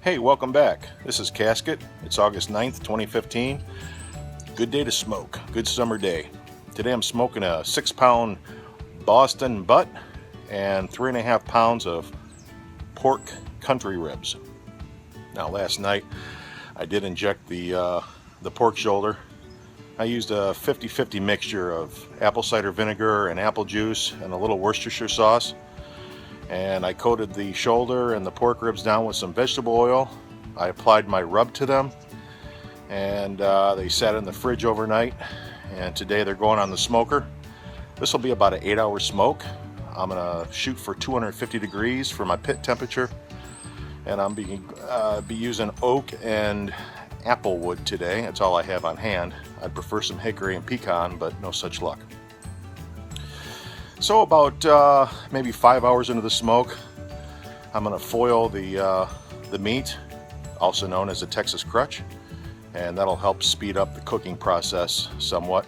Hey, welcome back. This is Casket. It's August 9th, 2015. Good day to smoke. Good summer day. Today I'm smoking a 6-pound Boston butt and 3.5 pounds of pork country ribs. Now last night I did inject the pork shoulder. I used a 50-50 mixture of apple cider vinegar and apple juice and a little Worcestershire sauce. And I coated the shoulder and the pork ribs down with some vegetable oil. I applied my rub to them, and they sat in the fridge overnight, and today they're going on the smoker. This will be about an 8-hour smoke. I'm gonna shoot for 250 degrees for my pit temperature, and I'm be using oak and apple wood today. That's all I have on hand. I'd prefer some hickory and pecan, but no such luck. So about maybe 5 hours into the smoke, I'm going to foil the meat, also known as a Texas crutch, and that'll help speed up the cooking process somewhat.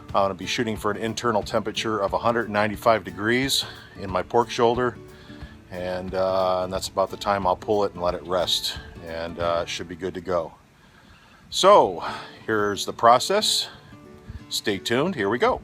I'm going to be shooting for an internal temperature of 195 degrees in my pork shoulder, and that's about the time I'll pull it and let it rest, and it should be good to go. So here's the process. Stay tuned. Here we go.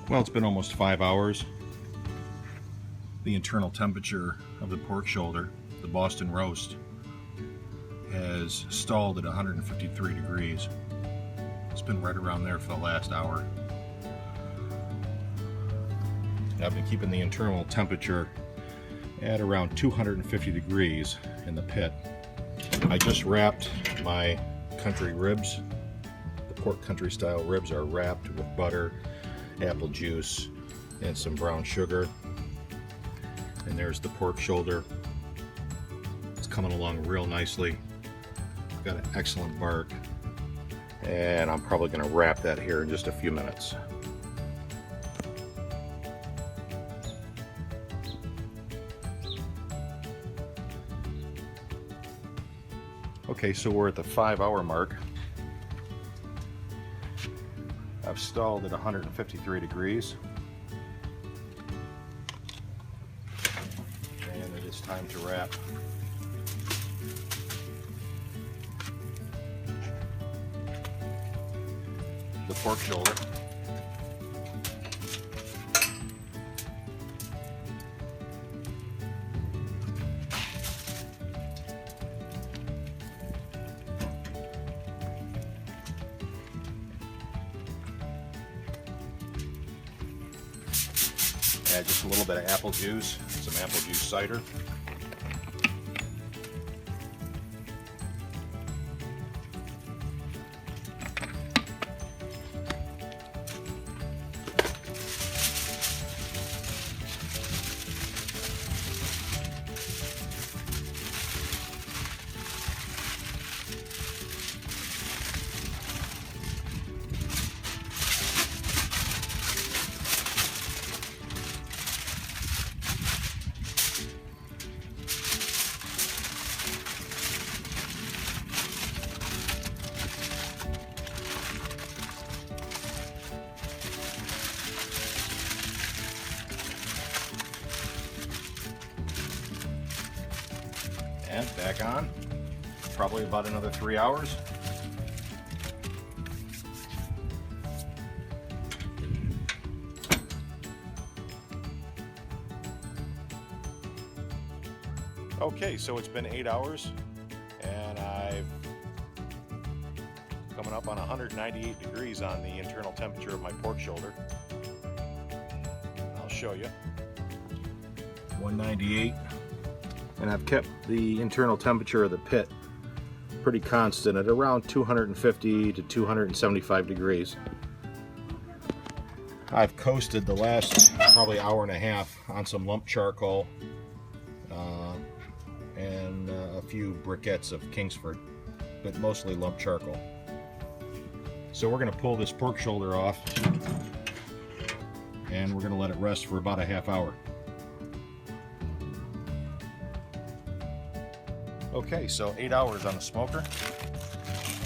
Well, it's been almost 5 hours. The internal temperature of the pork shoulder, the Boston roast, has stalled at 153 degrees. It's been right around there for the last hour. I've been keeping the internal temperature at around 250 degrees in the pit. I just wrapped my country ribs. The pork country style ribs are wrapped with butter, apple juice, and some brown sugar. And there's the pork shoulder. It's coming along real nicely. Got an excellent bark, and I'm probably going to wrap that here in just a few minutes. Okay, so we're at the 5-hour mark. I've stalled at 153 degrees. And it is time to wrap. The pork shoulder. Add just a little bit of apple juice, some apple juice cider. And back on, probably about another 3 hours. Okay, so it's been 8 hours and I've coming up on 198 degrees on the internal temperature of my pork shoulder. I'll show you. 198. And I've kept the internal temperature of the pit pretty constant at around 250 to 275 degrees. I've coasted the last probably hour and a half on some lump charcoal and a few briquettes of Kingsford, but mostly lump charcoal. So we're going to pull this pork shoulder off and we're going to let it rest for about a half hour. Okay, so 8 hours on the smoker.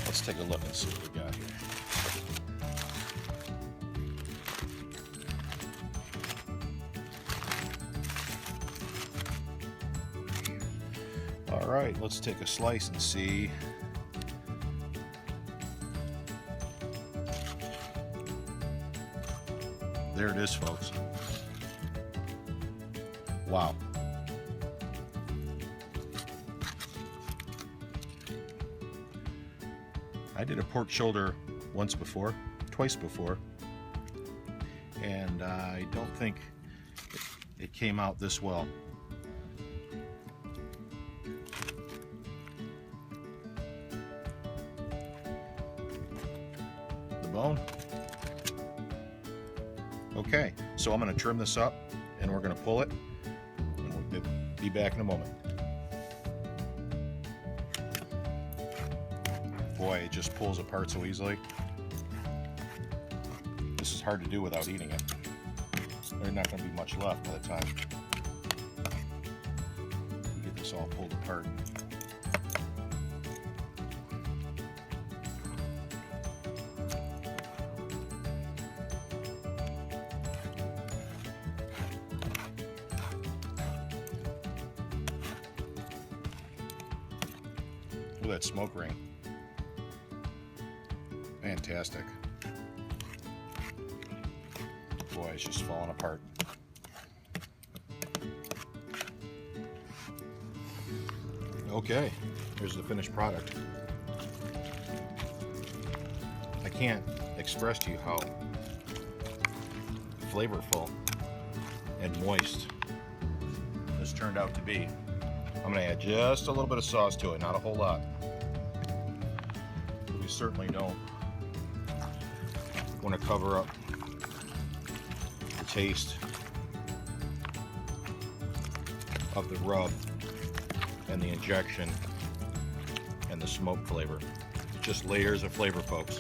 Let's take a look and see what we got here. All right, let's take a slice and see. There it is, folks. Wow. I did a pork shoulder twice before, and I don't think it came out this well. The bone. Okay, so I'm going to trim this up and we're going to pull it, and we'll be back in a moment. Boy, it just pulls apart so easily. This is hard to do without eating it. There's not going to be much left by the time we get this all pulled apart. Look at that smoke ring. Fantastic. Boy, it's just falling apart. Okay, here's the finished product. I can't express to you how flavorful and moist this turned out to be. I'm going to add just a little bit of sauce to it, not a whole lot. We certainly don't want to cover up the taste of the rub and the injection and the smoke flavor. Just layers of flavor, folks.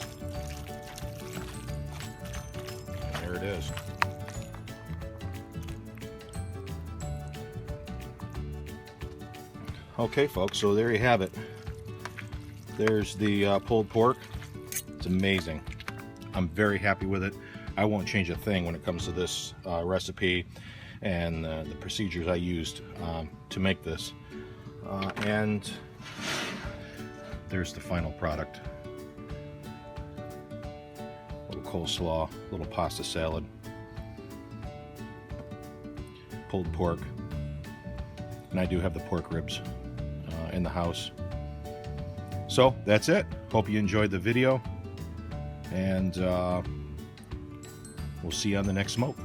And there it is. Okay, folks, so there you have it. There's the pulled pork. It's amazing. I'm very happy with it. I won't change a thing when it comes to this recipe and the procedures I used to make this. And there's the final product. A little coleslaw, a little pasta salad, pulled pork, and I do have the pork ribs in the house. So that's it. Hope you enjoyed the video, and we'll see you on the next smoke.